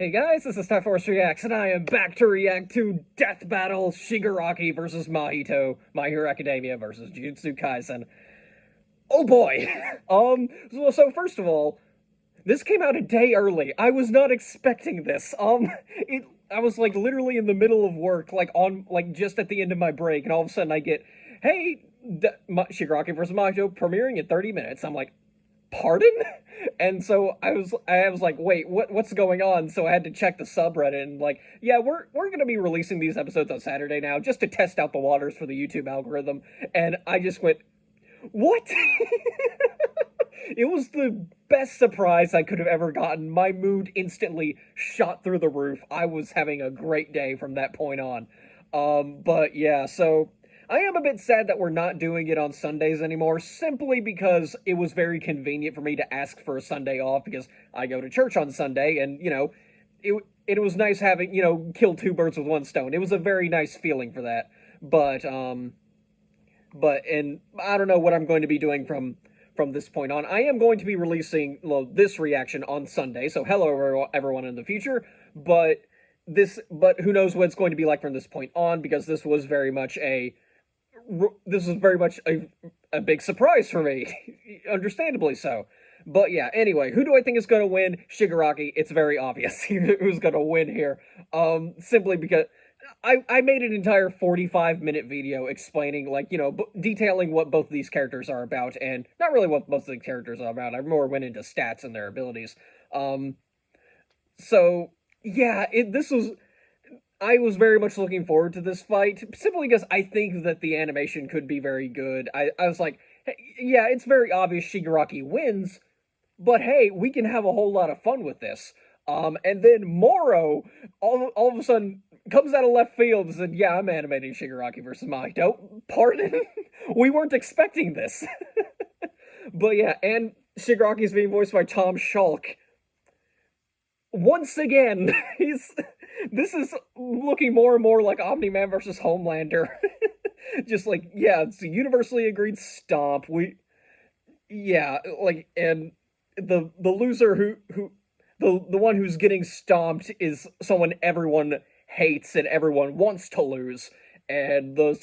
Hey guys, this is Type Force Reacts, and I am back to react to Death Battle Shigaraki versus Mahito, My Hero Academia versus Jujutsu Kaisen. Oh boy! So first of all, this came out a day early. I was not expecting this. I was like literally in the middle of work, like just at the end of my break, and all of a sudden I get, hey, Shigaraki versus Mahito premiering in 30 minutes. I'm like, pardon? And so I was like, wait, what's going on? So I had to check the subreddit and like, yeah, we're gonna be releasing these episodes on Saturday now just to test out the waters for the YouTube algorithm. And I just went, what? It was the best surprise I could have ever gotten. My mood instantly shot through the roof. I was having a great day from that point on. But yeah, so I am a bit sad that we're not doing it on Sundays anymore, simply because it was very convenient for me to ask for a Sunday off because I go to church on Sunday, and, it was nice having, kill two birds with one stone. It was a very nice feeling for that. And I don't know what I'm going to be doing from this point on. I am going to be releasing, this reaction on Sunday, so hello everyone in the future, but who knows what it's going to be like from this point on, because this was very much a big surprise for me, understandably so. But yeah, anyway, who do I think is going to win? Shigaraki. It's very obvious who's going to win here. Simply because I made an entire 45-minute video explaining, detailing what both of these characters are about, and not really what most of the characters are about. I more went into stats and their abilities. So yeah, I was very much looking forward to this fight, simply because I think that the animation could be very good. I was like, hey, yeah, it's very obvious Shigaraki wins, but hey, we can have a whole lot of fun with this. And then Moro, all of a sudden, comes out of left field and said, yeah, I'm animating Shigaraki versus Mahito. Pardon? We weren't expecting this. But yeah, and Shigaraki is being voiced by Tom Schalk. Once again, this is looking more and more like Omni-Man versus Homelander. Just like, yeah, it's a universally agreed stomp. And the loser the one who's getting stomped is someone everyone hates and everyone wants to lose. And the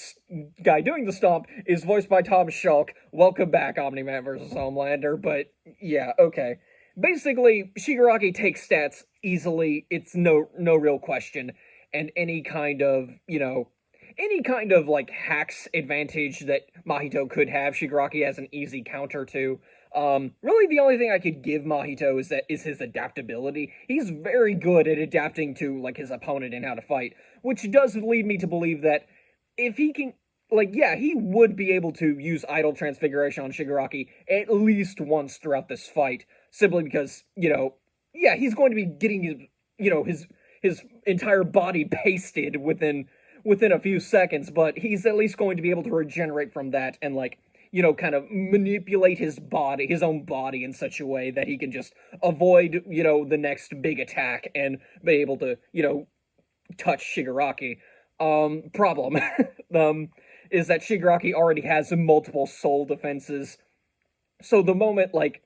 guy doing the stomp is voiced by Tom Schalk. Welcome back, Omni-Man versus Homelander. But yeah, okay. Basically, Shigaraki takes stats easily. It's no real question. And any kind of hacks advantage that Mahito could have, Shigaraki has an easy counter to. Really the only thing I could give Mahito is his adaptability. He's very good at adapting to, his opponent and how to fight, which does lead me to believe that if he can, he would be able to use Idol Transfiguration on Shigaraki at least once throughout this fight, simply because, he's going to be getting his entire body pasted within a few seconds, but he's at least going to be able to regenerate from that and, kind of manipulate his own body in such a way that he can just avoid, the next big attack and be able to, touch Shigaraki. Problem is that Shigaraki already has multiple soul defenses. So the moment, Mahito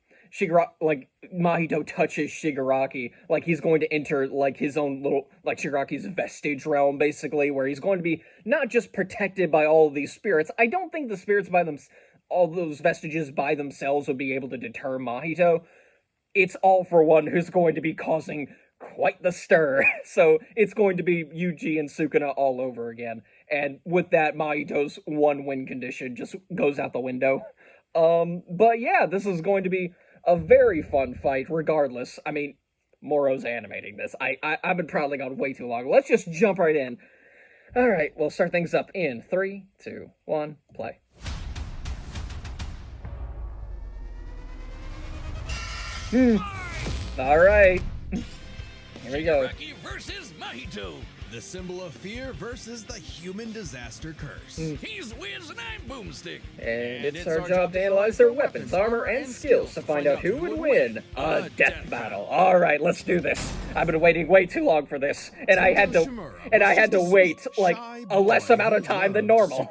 touches Shigaraki, he's going to enter, his own little, Shigaraki's vestige realm, basically, where he's going to be not just protected by all of these spirits. I don't think the spirits all those vestiges by themselves would be able to deter Mahito. It's all for one who's going to be causing quite the stir. So it's going to be Yuji and Sukuna all over again. And with that, Mahito's one-win condition just goes out the window. But yeah, this is going to be a very fun fight regardless. I mean, Moro's animating this. I've been probably gone way too long. Let's just jump right in. Alright, we'll start things up in 3, 2, 1, play. Alright. Here we go. Shigaraki versus Mahito. The symbol of fear versus the human disaster curse. He's Wiz and I'm Boomstick. And it's our job to analyze their weapons, armor, and skills to find out who would win a death battle. Alright, let's do this. I've been waiting way too long for this. And I had to wait, a less amount of time than normal.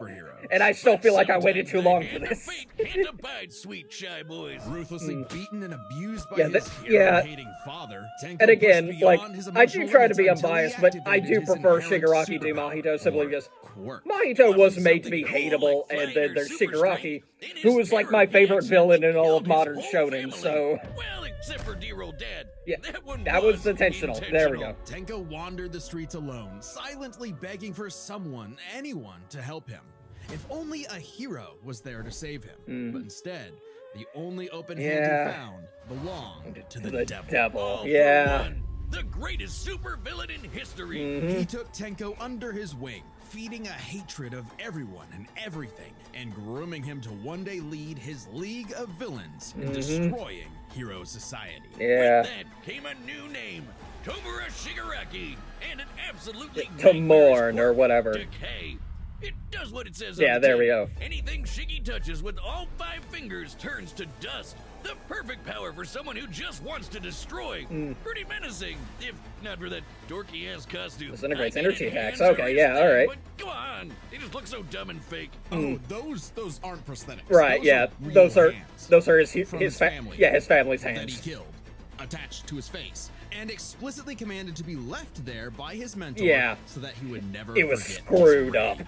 and I still feel like I waited too long for Hand of this. fate can't abide, sweet shy boys. Ruthlessly beaten and abused by Yeah, his yeah. hero-hating father, Tenko And again, pushed like, beyond his I do emotional try to be limits until he unbiased, but I activated do his prefer inherent Shigaraki to superpower, Mahito simply or because quirk. Mahito was Want made to be something cool hateable, like and flying then or there's super Shigaraki, strength? In his who is like my terror, he favorite accidentally villain in all of killed his modern whole shonen, family. so... Well, except for dear old dad. Yeah, that that was intentional. There we go. Tenko wandered the streets alone, silently begging for someone, anyone, to help him. If only a hero was there to save him. But instead, the only open hand Yeah. he found belonged to the devil. All for Yeah. one. The greatest supervillain in history. He took Tenko under his wing, feeding a hatred of everyone and everything, and grooming him to one day lead his League of Villains in destroying Hero Society. Yeah. With that came a new name, Tomura Shigaraki, and an absolutely To nightmarish mourn or quirk, whatever. Decay. It does what it says Yeah, on the there we tin. go. Anything Shiggy touches with all 5 fingers turns to dust. The perfect power for someone who just wants to destroy. Pretty menacing, if not for that dorky-ass costume. Disintegrates I energy needed attacks. hands or Okay, his yeah, thing, alright. But come on, they just look so dumb and fake. Oh, those aren't prosthetics. Right, Those yeah, are real those are hands his from his his fa- family yeah, his family's that he hands. killed, attached to his face, and explicitly commanded to be left there by his mentor Yeah. so that he would never It was forget screwed his up. rage.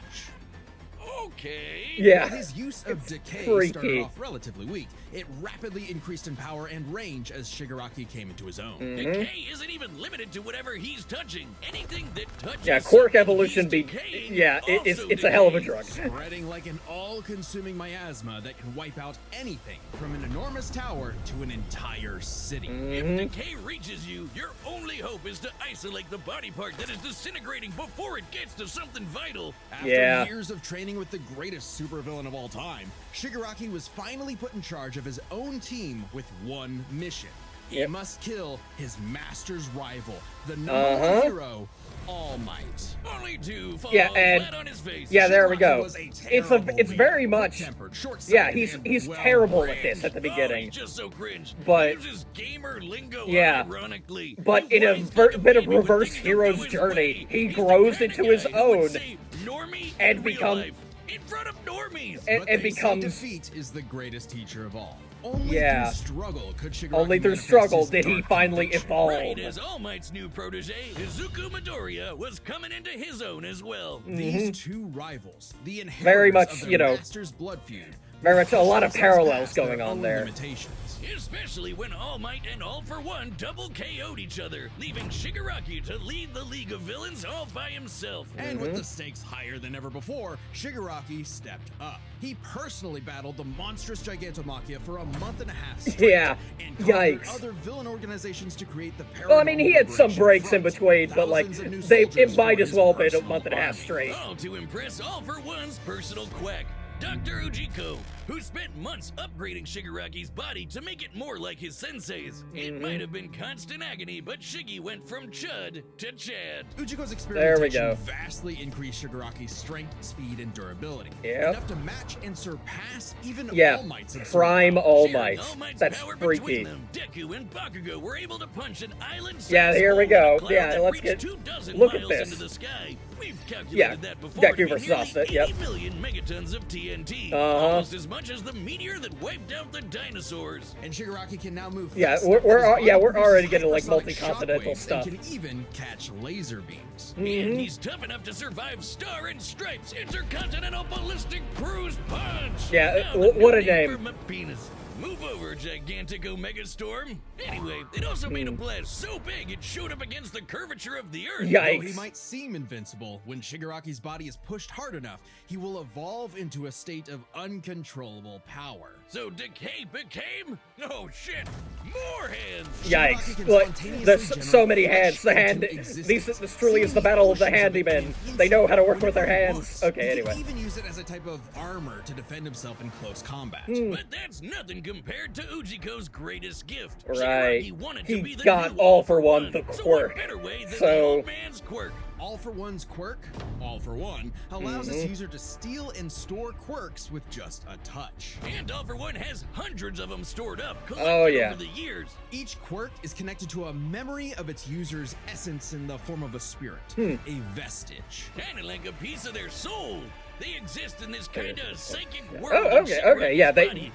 Okay. Yeah. While his use of decay freaky. started off relatively weak, it rapidly increased in power and range as Shigaraki came into his own. Decay isn't even limited to whatever he's touching. Anything that touches. Yeah, quirk something evolution he's be decaying yeah, it's also a hell of a decays. drug. Spreading like an all-consuming miasma that can wipe out anything from an enormous tower to an entire city. Mm-hmm. If decay reaches you, your only hope is to isolate the body part that is disintegrating before it gets to something vital. After Yeah. years of training with the greatest supervillain of all time, Shigaraki was finally put in charge of his own team with one mission. He Yep. must kill his master's rival, the number one hero, All Might. Only to fall Yeah, and- flat on his face. Yeah, there we Shigaraki go. was a It's terrible very leader, much quick-tempered, short-sighted, yeah, and he's well terrible at cringe. this at the Oh, beginning. he's just so cringe. But- He uses gamer lingo Yeah. ironically. But He in a whines like bit of baby when reverse things don't go hero's his journey, way. he He's the grows kind of into his guy who would own say normie and in real become- life, in front of normies. and But they say becomes defeat is the greatest teacher of all. Only Yeah. through struggle could Shigaraki only through manifest struggle his did he dark finally conviction. evolve. Right as All Might's new protege, Izuku Midoriya, was coming into his own as well. These two rivals, the inheritors Very much, of their you know, master's blood feud, very much a lot of pushed parallels past going their on own there. Limitations. Especially when All Might and All for One double KO'd each other, leaving Shigaraki to lead the League of Villains all by himself. And with the stakes higher than ever before, Shigaraki stepped up. He personally battled the monstrous Gigantomachia for a month and a half straight. Yeah. And conquered Yikes. other villain organizations to create the Well, I mean, he had some Paranormal breaks in Front. between, but like Thousands of new it soldiers might for as his well have been a personal month and a half army. straight. All to impress All for One's personal quack, Dr. Ujiko, who spent months upgrading Shigaraki's body to make it more like his sensei's. It might have been constant agony, but Shiggy went from Chud to Chad. Ujiko's There we experimentation go. vastly increased Shigaraki's strength, speed, and durability. Yep. Enough to match and surpass even Yeah, All Might's absurd prime power. All Sharing Might. All Might's That's power freaky. between them, Deku and Bakugo were able to punch an island. Yeah, here we go. Yeah, let's get get- 24 look at miles this. into the sky. We've calculated Yeah, that before. Deku to be versus nearly Asta, yep. 80 million megatons of TNT. Uh-huh. Almost as much as the meteor that wiped out the dinosaurs. And Shigaraki can now move Yeah, faster, we're his body already produces getting, like, hypersonic multi-continental shockwaves stuff. And can even catch laser beams. Mm-hmm. And he's tough enough to survive Star and Stripes Intercontinental Ballistic Cruise Punch. Yeah, Now the what a new name. for my penis. Move over, gigantic Omega Storm. Anyway, it also made a blast so big it showed up against the curvature of the Earth. Yikes. Though he might seem invincible, when Shigaraki's body is pushed hard enough, he will evolve into a state of uncontrollable power. So Decay became? Oh shit! More hands! Shigaraki Yikes! can Look, spontaneously there's generate so many flesh hands. The hand. into existence. This truly is the battle of the handymen. They know how to work with their hands. Okay, He anyway. can even use it as a type of armor to defend himself in close combat. But that's nothing compared to Ujiko's greatest gift. Right. Shigaraki wanted He to be the got new all for one, the So quirk. what better way than the So- old man's quirk? All for One's quirk, All for One, allows its user to steal and store quirks with just a touch. And All for One has hundreds of them stored up, collected Oh, yeah. over the years. Each quirk is connected to a memory of its user's essence in the form of a spirit, a vestige. Kinda like a piece of their soul. They exist in this kind of psychic world. Oh, okay, yeah.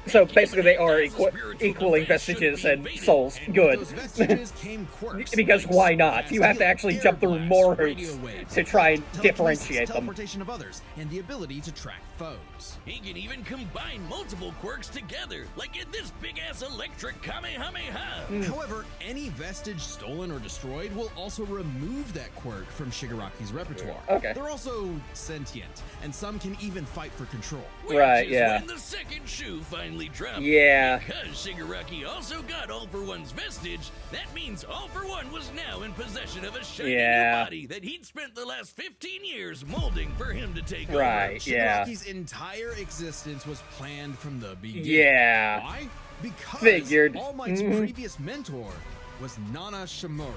So basically they are equaling vestiges and souls. Good. Those vestiges came quirks. Because like why not? fast You have to actually jump through air more blasts, hoops radio waves, to try and telekinesis, differentiate them. teleportation of others, and the ability to track foes. He can even combine multiple quirks together, like in this big-ass electric Kamehameha. However, any vestige stolen or destroyed will also remove that quirk from Shigaraki's repertoire. Okay. They're also sentient, and some can even fight for control. Which Right, is yeah. when the second shoe finally dropped. Yeah. Because Shigaraki also got All For One's vestige, that means All For One was now in possession of a shiny Yeah. new body that he'd spent the last 15 years molding for him to take over. Right, yeah. Shigaraki's entire existence was planned from the beginning. Yeah. Why? Because Figured. All Might's previous mentor was Nana Shimura,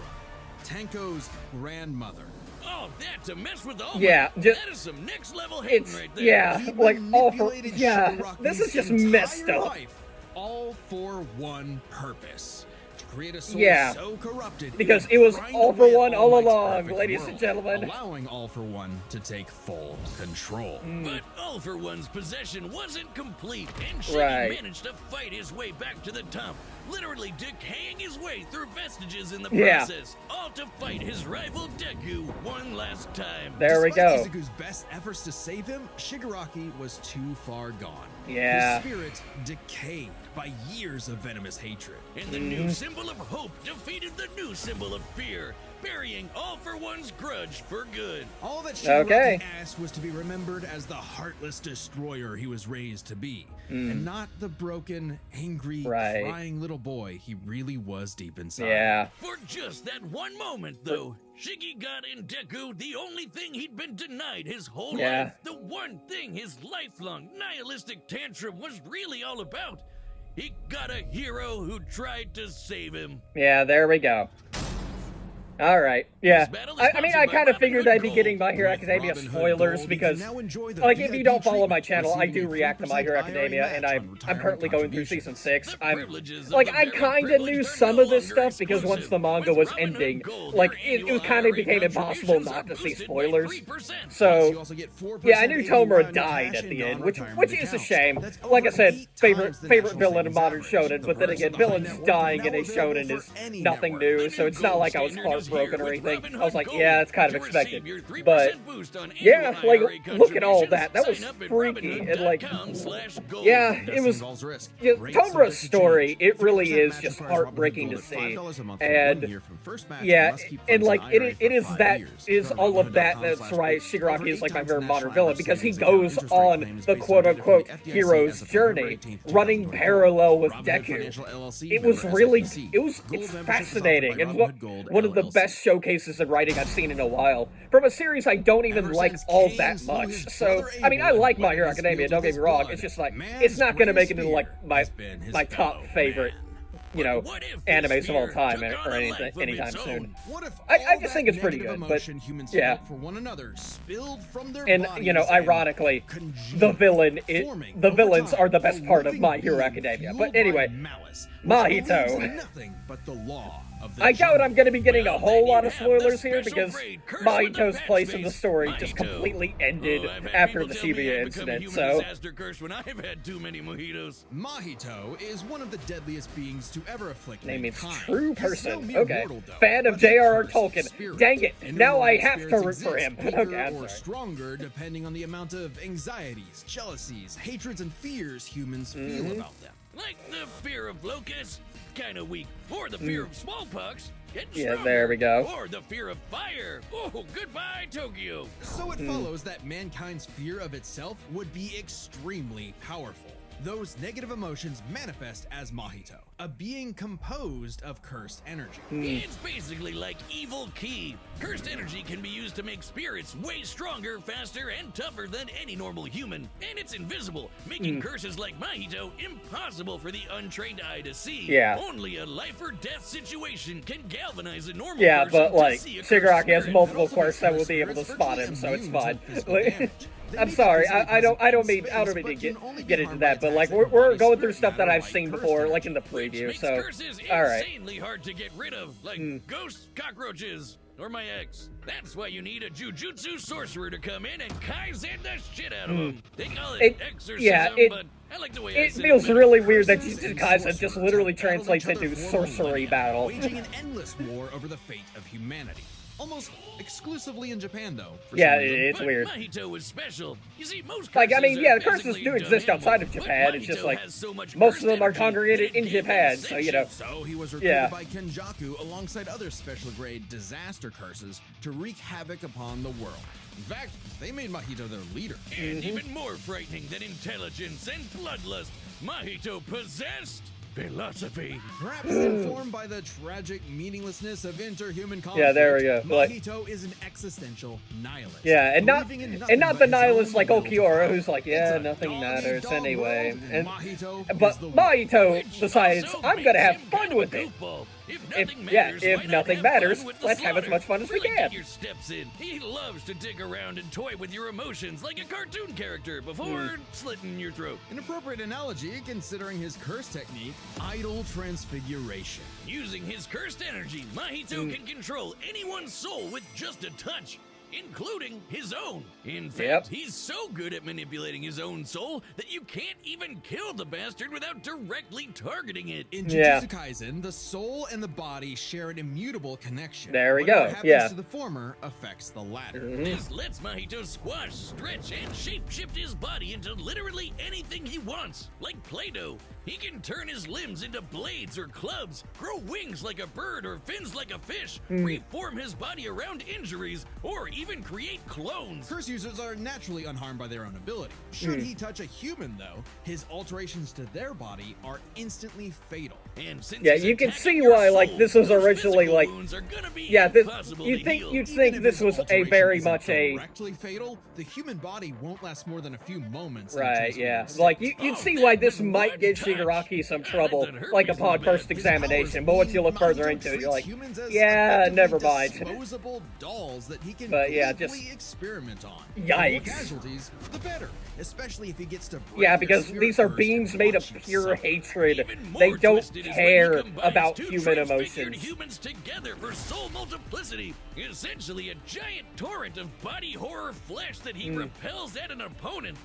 Tanko's grandmother. Oh, that to mess with All Yeah, Might, just- that is some next level hating It's right there. yeah, He like all for manipulated yeah. Shigaraki's This is just entire messed up. life, all for one purpose. To create a soul Yeah. so corrupted Because would it was grind All For away One All all Might's along, perfect ladies world, and gentlemen. allowing All For One to take full control. But All For One's possession wasn't complete, and Shiggy Right. managed to fight his way back to the top, literally decaying his way through vestiges in the Yeah. process, all to fight his rival Deku one last time. There we go. Despite Izuku's best efforts to save him, Shigaraki was too far gone. Yeah. His spirit decayed by years of venomous hatred. And the new symbol of hope defeated the new symbol of fear, burying All For One's grudge for good. All that Shigaraki Okay. asked was to be remembered as the heartless destroyer he was raised to be, and not the broken, angry, Right. crying little boy he really was deep inside. Yeah. For just that one moment, though, Shiggy got in Deku the only thing he'd been denied his whole Yeah. life. The one thing his lifelong nihilistic tantrum was really all about. He got a hero who tried to save him. Yeah, there we go. All right. Yeah. This battle is I mean, I sponsored by kind of Robin figured Hood I'd be Gold. getting My Hero With Academia Robin Hood spoilers Gold, because, you can now enjoy the like, if you VIP don't follow my treatment, channel, I do receiving a react to My Hero 3% Academia, IRA and match on I'm retirement currently going through contributions. season 6. The I'm privileges of like, the I very kind of knew privileged are some no of this longer stuff because once the exclusive. manga With was Robin Hood ending, Gold, like your it annual kind of IRA became impossible contributions not are to see boosted by spoilers. 3%. Plus, So you also get 4% yeah, I knew APY Tomura in died cash at the and end, which non-retirement is a accounts. shame. That's Like I over said, 8 favorite times the favorite national villain in savings modern average. shonen, The but then perks again, of the high villains net worth are dying now in a available shonen for is any nothing network. new, The so new it's not gold like I was standard is heartbroken here or with anything. Robin I was Hood like, Gold. yeah, it's kind of To expected. receive your 3% But boost on yeah, annual like IRA look at all that. That was contributions, sign up at freaky and like robinhood.com/gold. yeah, it Investing was. involves risk. Yeah, Rates Tomura's subject to story, change. it really 3% is match just requires Robinhood heartbreaking to Gold at see. $5 a month for And 1 year from first match. yeah, Must keep and funds like in IRA it for is 5 that years. is Go to all of that. That's robinhood.com/boost. why Over Shigaraki 8 is like my times favorite the modern national villain average because he savings account. goes Interest rate on claim is the based on quote data from unquote the FDIC hero's as of November journey, 18th, running 2024. parallel with Robinhood Deku. Financial LLC, It was member really, SIPC. it was, Gold it's membership is offered fascinating by and Robinhood Gold one of the LLC. best showcases in writing I've seen in a while from a series I don't even Ever like since all Cain that slew much. his So brother I mean, I Abel like and My wet Hero his Academia. fields Don't with get his me wrong. blood, It's just like man's it's not gonna make greatest it into like fear my has been his top fellow favorite, man. you know, What if this animes of all fear time took or on a anything life of anytime its soon. own? What if I all just that think it's pretty negative good, but emotion humans yeah. felt for one another spilled from their And you know, bodies and ironically, congealed, the villain, forming the over villains time are the best a part of living My Hero being Academia. fueled But by anyway, malice, which Mahito. believes in nothing but the law of the I doubt jungle. I'm going to be getting a Well, whole then you lot of have the spoilers here special because grade curse with the Mahito's patch place in the face, story just Mahito. completely ended Oh, I've had after people the tell me Shibuya I've become a incident. human So disaster curse when I've had too many mojitos. Mahito is one of the deadliest beings to ever afflict name means mankind. true He's no person. mere Okay, mortal, though, fan of but a J.R.R. cursed Tolkien. spirit. Dang it! And Now I normal have to spirits root for exist, him. weaker Okay, I'm or sorry. stronger depending on the amount of anxieties, jealousies, hatreds, and fears humans Mm-hmm. feel about them. Like the fear of locusts, kinda weak. Or the fear of smallpox, getting Yeah, stronger. there we go. Or the fear of fire. Oh, goodbye, Tokyo. So it follows that mankind's fear of itself would be extremely powerful. Those negative emotions manifest as Mahito, a being composed of cursed energy. It's basically like evil ki. Cursed energy can be used to make spirits way stronger, faster, and tougher than any normal human. And it's invisible, making curses like Mahito impossible for the untrained eye to see. Yeah. Only a life or death situation can galvanize a normal Yeah, person but to like see a cursed Shigaraki has spirit. multiple It also makes quirks that will cursed be able to spirits spot virtually him, so it's immune to fine. physical Like- damage. I'm sorry. I don't mean to get into that, but like we're going through stuff that I've seen before, like in the preview. So, all right. Insanely hard to get rid of, like ghosts, cockroaches, or my ex. That's why you need a jujutsu sorcerer to come in and kaizen the shit out of them. They call it exorcism, but I like the way it feels really weird that Jujutsu Kaisen just literally translates into sorcery battle. Waging an endless war over the fate of humanity. Almost exclusively in Japan, though. Yeah, it's weird. Mahito was special. You see, most like, I mean, yeah, the curses do exist outside of Japan. It's just like most of them are congregated in Japan, so you know. So he was recruited by Kenjaku alongside other special grade disaster curses to wreak havoc upon the world. In fact, they made Mahito their leader. And even more frightening than intelligence and bloodlust, Mahito possessed philosophy. Perhaps informed by the tragic meaninglessness of interhuman conflict. Yeah, there we go. Mahito is an existential nihilist. Yeah, and not the nihilist like Okiura, who's like, yeah, nothing matters anyway. But Mahito decides, I'm gonna have fun with it. If nothing matters, let's have as much fun as we can. Your steps in. He loves to dig around and toy with your emotions like a cartoon character before slitting your throat. An appropriate analogy considering his curse technique, idol transfiguration. Using his cursed energy, Mahito can control anyone's soul with just a touch, including his own. In fact, he's so good at manipulating his own soul that you can't even kill the bastard without directly targeting it. In Jujutsu Kaisen, the soul and the body share an immutable connection. There we Whatever go. happens to the former affects the latter. This lets Mahito squash, stretch, and shape-shift his body into literally anything he wants. Like Play-Doh, he can turn his limbs into blades or clubs, grow wings like a bird or fins like a fish, reform his body around injuries, or even create clones. Curse users are naturally unharmed by their own ability. Should he touch a human, though, his alterations to their body are instantly fatal. And since you can see why, like, this was originally like, you'd think this was a very much a directly fatal. The human body won't last more than a few moments. Right, yeah. Like you'd see why this might get Shigaraki some trouble, like upon first examination. But once you look further into it, you're like, yeah, never mind. Disposable dolls that he can experiment on. Yikes. The more casualties, the better, especially if he gets to. Yeah, because these are beings made of pure hatred. They don't care about human emotions. Humans together for soul multiplicity, essentially a giant torrent of body horror flesh that he repels at an opponent.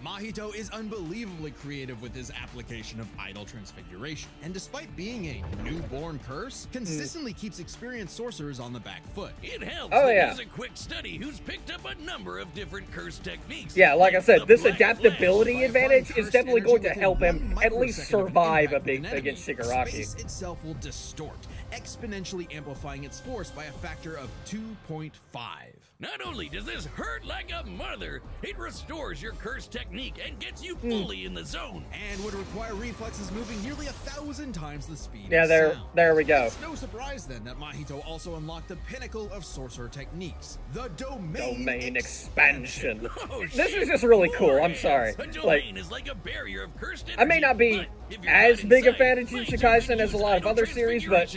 Mahito is unbelievably creative with his application of idol transfiguration, and despite being a newborn curse, consistently keeps experienced sorcerers on the back foot. It helps that he's a quick study who's picked up a number of different curse techniques. Yeah, like I said, this adaptability advantage is definitely going to help him at least survive against Shigaraki. Space itself will distort, exponentially amplifying its force by a factor of 2.5. Not only does this hurt like a mother, it restores your curse technique and gets you fully in the zone. And would require reflexes moving nearly 1,000 times the speed of sound. There we go. It's no surprise then that Mahito also unlocked the pinnacle of sorcerer techniques, the domain expansion. Oh, this is just really cool, I'm sorry. A domain is like a barrier of cursed energy, I may not be as big a fan of Jujutsu Kaisen as a lot of other series, but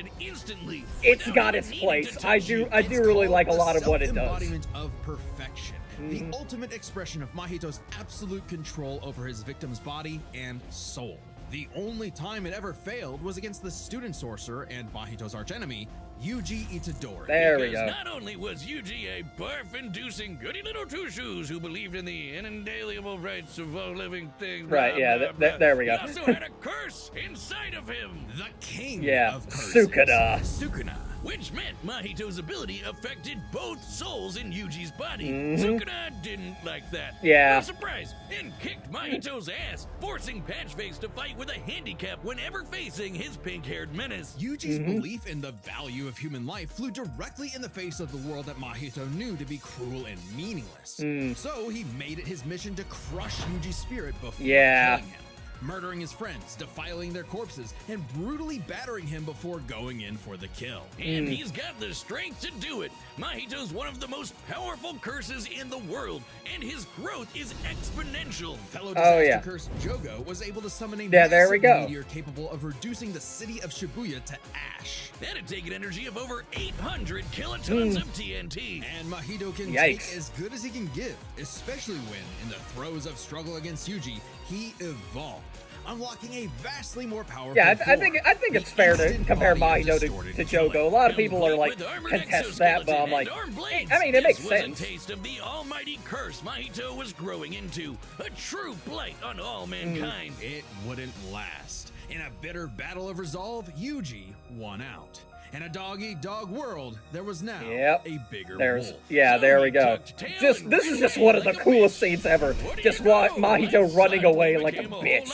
it's got its place. I do really like a lot of what it does. Of perfection, the ultimate expression of Mahito's absolute control over his victim's body and soul. The only time it ever failed was against the student sorcerer and Mahito's archenemy, Yuji Itadori. There we go. Not only was Yuji a barf-inducing goody little two-shoes who believed in the inalienable rights of all living things. Right, there we go. He also had a curse inside of him. The king of curses. Sukuna. Which meant Mahito's ability affected both souls in Yuji's body. Sukuna didn't like that. Yeah. No surprise, and kicked Mahito's ass, forcing Patchface to fight with a handicap whenever facing his pink-haired menace. Yuji's belief in the value of human life flew directly in the face of the world that Mahito knew to be cruel and meaningless. So he made it his mission to crush Yuji's spirit before killing him. murdering his friends, defiling their corpses, and brutally battering him before going in for the kill. And he's got the strength to do it. Mahito's one of the most powerful curses in the world, and his growth is exponential. Fellow disaster curse Jogo was able to summon a there we massive go. meteor capable of reducing the city of Shibuya to ash. That'd take an energy of over 800 kilotons of TNT. And Mahito can Yikes. take as good as he can give, especially when, in the throes of struggle against Yuji, he evolved, unlocking a vastly more powerful Yeah, I form. think it's fair to compare Mahito to Jogo. A lot of people are like contest that, but I'm like, I mean, it makes sense. A taste of the almighty curse Mahito was growing into, a true blight on all mankind. It wouldn't last. In a bitter battle of resolve, Yuji won out. In a dog-eat-dog world, there was now a bigger wolf. Yeah, there we go. This is just one of the coolest scenes ever. Just Mahito running away like a bitch.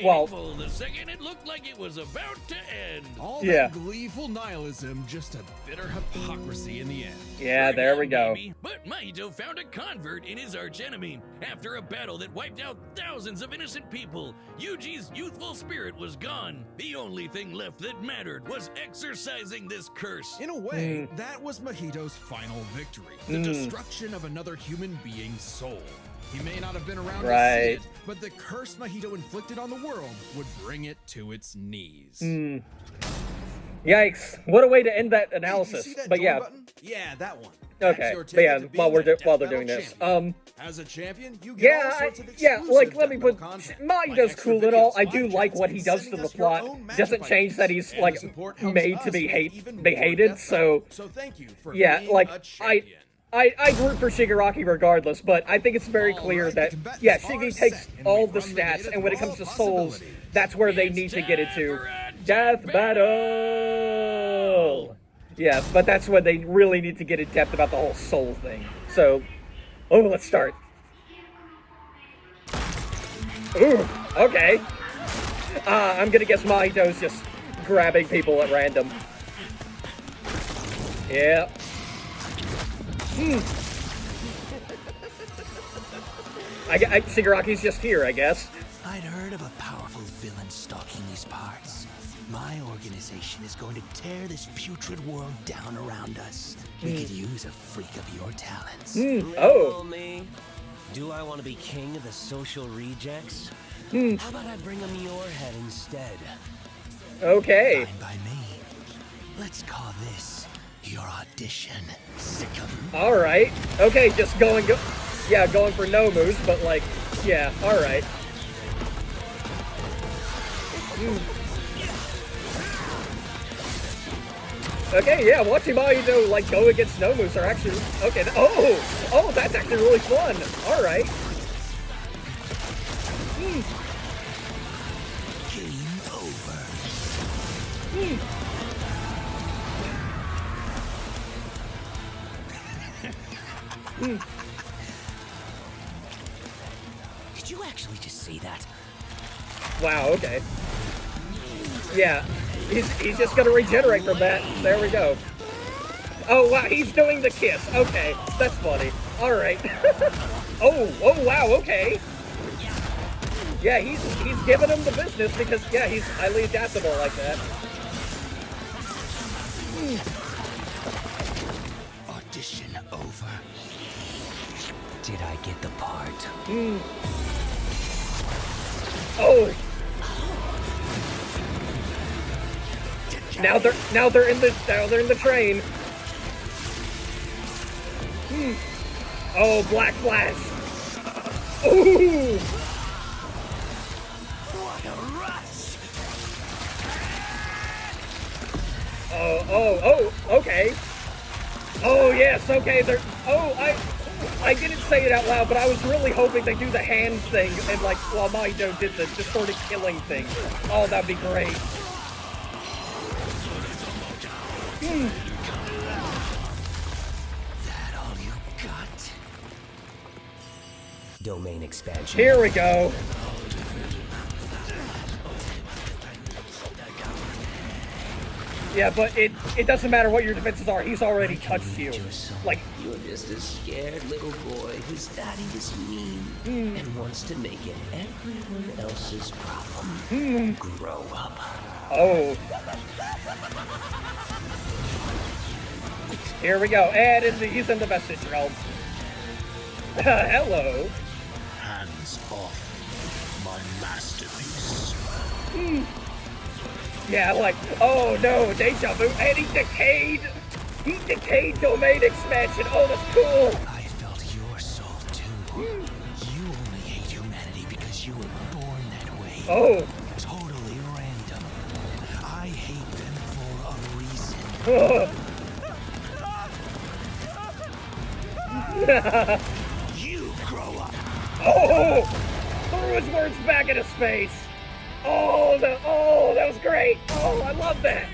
Well, the second it looked like it was about to end. All that gleeful nihilism, just a bitter hypocrisy in the end. Yeah, there we go. Maybe, but Mahito found a convert in his archenemy. After a battle that wiped out thousands of innocent people, Yuji's youthful spirit was gone. The only thing left that mattered was exercising this curse. In a way, that was Mahito's final victory. The destruction of another human being's soul. He may not have been around to see it, but the curse Mahito inflicted on the world would bring it to its knees. Yikes! What a way to end that analysis. Hey, but yeah. button? Yeah, that one. Okay. But yeah, while they're doing this, as a champion, you get all sorts of like let me put content, Mahito's cool and all. I do like what he does to the plot. Doesn't change that he's like made to be hated. So thank you for being a champion. I root for Shigaraki regardless, but I think it's very clear that, Shigi takes all the stats, and when it comes to souls, that's where they need to get it to. Death battle! Yeah, but that's when they really need to get in depth about the whole soul thing. So, let's start. Ooh, okay. I'm gonna guess Mahito's just grabbing people at random. Yeah. Shigaraki's just here, I guess. I'd heard of a powerful villain stalking these parts. My organization is going to tear this putrid world down around us. We could use a freak of your talents. Me? Do I want to be king of the social rejects? How about I bring them your head instead? Okay. Fine by me. Let's call this your audition, Sickum. Alright. Okay, just going for no moves, but like, yeah, alright. Okay, yeah, watching Mahito like go against no moves are actually okay. Oh, that's actually really fun. Alright. Game over. Did you actually just say that? Wow, okay. Yeah, he's just gonna regenerate from that. There we go. Oh, wow, he's doing the kiss. Okay, that's funny. Alright. oh, wow, okay. Yeah, he's giving him the business because, yeah, he's highly adaptable like that. Audition over. Did I get the part? Oh. Now they're in the train. Oh, Black Flash. Ooh. What a rush! Oh, okay. Oh, yes, okay, I didn't say it out loud, but I was really hoping they do the hand thing, and like, while Mahito did the sort of killing thing. Oh, that'd be great. That all you got? Domain expansion. Here we go. Yeah, but it doesn't matter what your defenses are. He's already touched you. Like, You're just a scared little boy whose daddy is mean and wants to make it everyone else's problem. Grow up. oh. Here we go. And he's in the vestige realm. Hello. Hands off my masterpiece. Yeah, like, oh no, deja vu, and he decayed! He decayed domain expansion, oh, that's cool! I felt your soul too. You only hate humanity because you were born that way. Oh, Totally random. I hate them for a reason. You grow up. oh! Threw his words back in his face! Oh, that was great! Oh, I love that!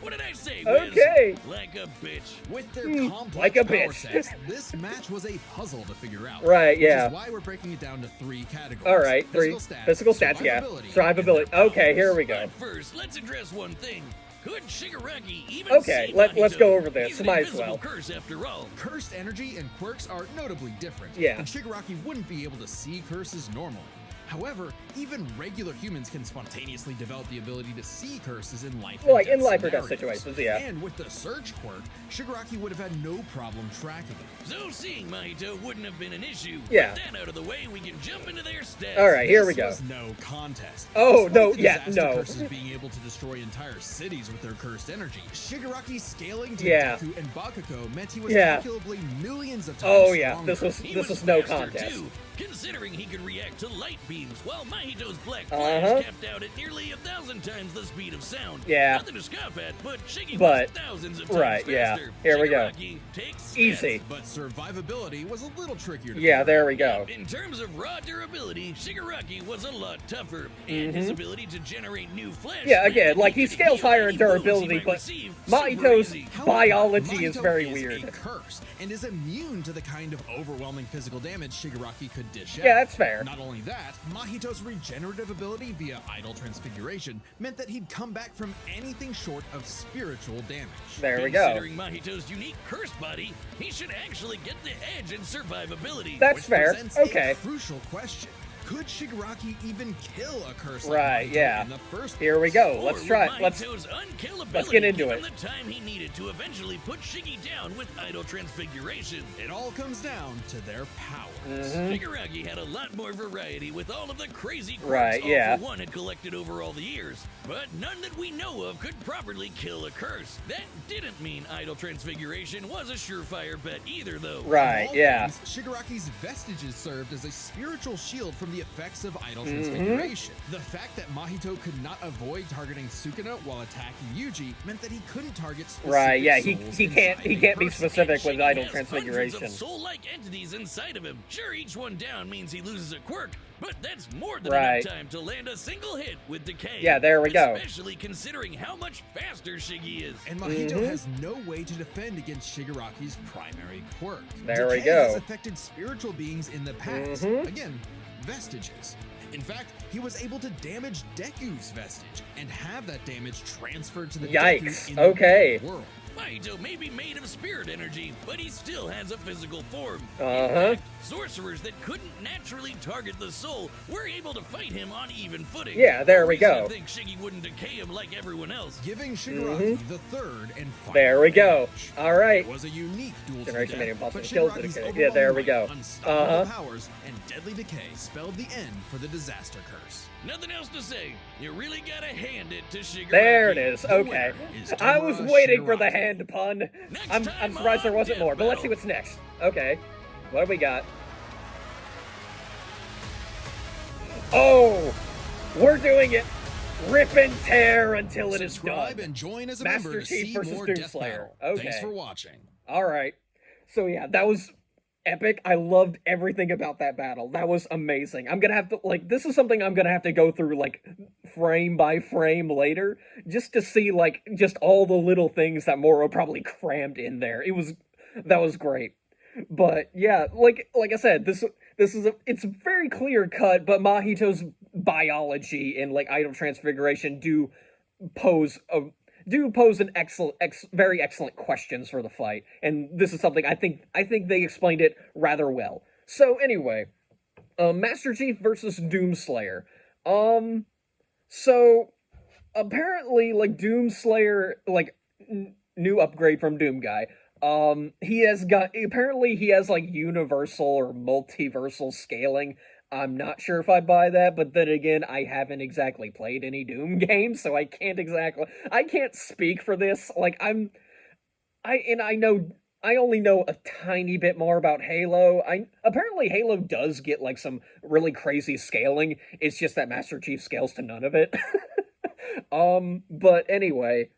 What did I say, Wiz? Okay. Like a bitch. With their complex like a power bitch. sets, this match was a puzzle to figure out. Right, yeah. Which is why we're breaking it down to 3 categories. Alright, 3. Physical stats, yeah. Survivability. and Okay, here we go. But first, let's address one thing. Could Shigaraki even Okay, see let's Mahito? go over this. He's an Might as invisible well. curse after all. Cursed energy and quirks are notably different. Yeah. And Shigaraki wouldn't be able to see curses normally. However, even regular humans can spontaneously develop the ability to see curses in life Well, like, and in death life or death scenarios. situations, yeah. And with the Surge quirk, Shigaraki would have had no problem tracking it. So seeing Mahito wouldn't have been an issue. Yeah. With that out of the way, we can jump into their stats. Alright, here we This go. was no contest. Oh, Despite no, the yeah, disaster no. curses being able to destroy entire cities with their cursed energy, Shigaraki scaling to Yeah. Deku and Bakugo meant he was Yeah. calculably millions of times Oh yeah, stronger. He this was was no faster, contest. too, considering he could react to light beams, while Mahito's black Uh-huh. flash capped out at nearly 1,000 times the speed of sound. Yeah. Nothing to scoff at, but Shiggy But- was thousands of times right, yeah. faster. Here we go. Shigaraki takes stats. Easy. But survivability was a little trickier to Yeah, figure there out. we go. In terms of raw durability, Shigaraki was a lot tougher, and his ability to generate new flesh. Mm-hmm. Yeah, meant again, that like, he he could scales heal higher any in wounds he durability, might but receive super Mahito's easy. However, biology is Mahito very is weird. a curse and is immune to the kind of overwhelming physical damage Shigaraki could dish out. Yeah, that's fair. Not only that, Mahito's regenerative ability via idle transfiguration meant that he'd come back from anything short of spiritual damage. There we go. Considering Mahito's unique curse body, he should actually get the edge in survivability. That's Which fair. presents Okay. a crucial question. Could Shigaraki even kill a curse Right, like Mahito yeah. in the first Here we place? go. Or Let's would try it. Mahito's unkillability let's get into give him it. the time he needed to eventually put Shiggy down with idle transfiguration. It all comes down to their powers. Mm-hmm. Shigaraki had a lot more variety with all of the crazy quirks Right, All yeah. for One had collected over all the years, but none that we know of could properly kill a curse. That didn't mean idle transfiguration was a surefire bet either, though. Right, Of all yeah. things, Shigaraki's vestiges served as a spiritual shield from the effects of idle Mm-hmm. transfiguration. The fact that Mahito could not avoid targeting Sukuna while attacking Yuji meant that he couldn't target specific Right, yeah, souls he can't inside a be person. specific with Shiggy idle has hundreds transfiguration. of soul-like entities inside of him. Sure, each one down means he loses a quirk, but that's more than Right. enough time to land a single hit with Decay. Yeah, there we go. Especially considering how much faster Shiggy is. And Mahito Mm-hmm. has no way to defend against Shigaraki's primary quirk. There we Decay go. has affected spiritual beings in the past. Mhm. Again, vestiges. In fact, he was able to damage Deku's vestige and have that damage transferred to the Yikes. Deku in the Okay. real world. Mahito may be made of spirit energy, but he still has a physical form. Uh-huh. In fact, sorcerers that couldn't naturally target the soul were able to fight him on even footing. Yeah, there No we reason go. to think Shiggy wouldn't decay him like everyone else. Giving Shigaraki the third and final Mm-hmm. There we go. advantage. All right. It was a unique duel to Generation the made death, impossible but skills to Shigaraki's decay. Yeah, there we overwhelming go. might, unstoppable Uh-huh. powers, and deadly decay spelled the end for the disaster curse. Nothing else to say. You really gotta hand it to Shigaraki. There it is. The Okay. winner is I was Kira waiting for the Shigaraki. hand pun. Next I'm time surprised there on wasn't Death more, but let's see Battle. what's next. Okay. What do we got? Oh! We're doing it! Rip and tear until it is Subscribe done. and join as a Master member to Chief see versus more Doom Death Slayer. Battle. Okay. Thanks for watching. Alright. So yeah, that was epic. I loved everything about that battle. That was amazing. I'm gonna have to, like, this is something I'm gonna have to go through, like, frame by frame later, just to see, like, just all the little things that Moro probably crammed in there. That was great. But yeah, like I said, this is it's very clear cut, but Mahito's biology and like idle transfiguration do pose pose an very excellent questions for the fight, and this is something I think they explained it rather well. So anyway, Master Chief versus Doomslayer. So apparently, like, Doomslayer, like, new upgrade from Doom Guy. He has like universal or multiversal scaling. I'm not sure if I buy that, but then again, I haven't exactly played any Doom games, so I can't speak for this. Like, I only know a tiny bit more about Halo. Apparently Halo does get like some really crazy scaling. It's just that Master Chief scales to none of it. But anyway,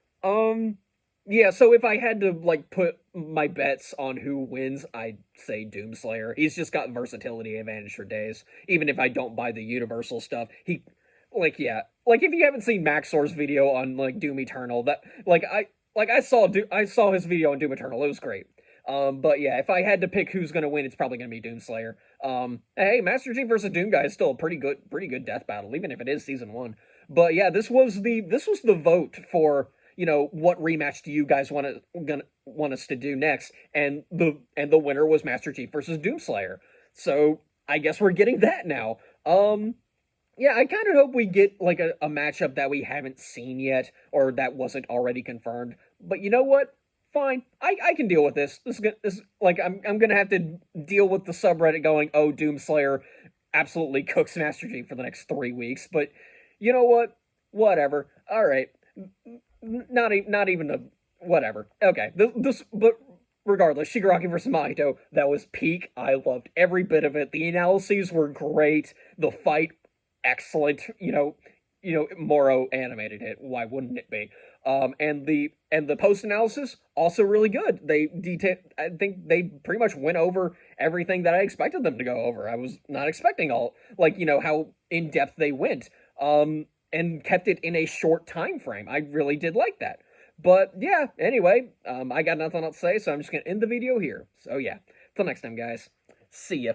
yeah, so if I had to, like, put my bets on who wins, I'd say Doomslayer. He's just got versatility advantage for days. Even if I don't buy the universal stuff, like, yeah. Like, if you haven't seen Maxor's video on, like, Doom Eternal, I saw his video on Doom Eternal, it was great. But yeah, if I had to pick who's gonna win, it's probably gonna be Doomslayer. Hey, Master Chief versus Doom Guy is still a pretty good death battle, even if it is season 1. But yeah, this was the vote for, you know, what rematch do you guys want us to do next? And the winner was Master Chief versus Doomslayer. So I guess we're getting that now. Yeah, I kind of hope we get like a matchup that we haven't seen yet, or that wasn't already confirmed. But you know what? Fine, I can deal with this. I'm gonna have to deal with the subreddit going, oh, Doomslayer absolutely cooks Master Chief for the next 3 weeks. But you know what? Whatever. All right. Not even a whatever. Okay, but regardless, Shigaraki versus Mahito, that was peak. I loved every bit of it. The analyses were great. The fight, excellent. You know, Moro animated it. Why wouldn't it be? And the post analysis also really good. I think they pretty much went over everything that I expected them to go over. I was not expecting how in depth they went. And kept it in a short time frame. I really did like that. But yeah, anyway, I got nothing else to say, so I'm just gonna end the video here. So yeah, till next time, guys. See ya.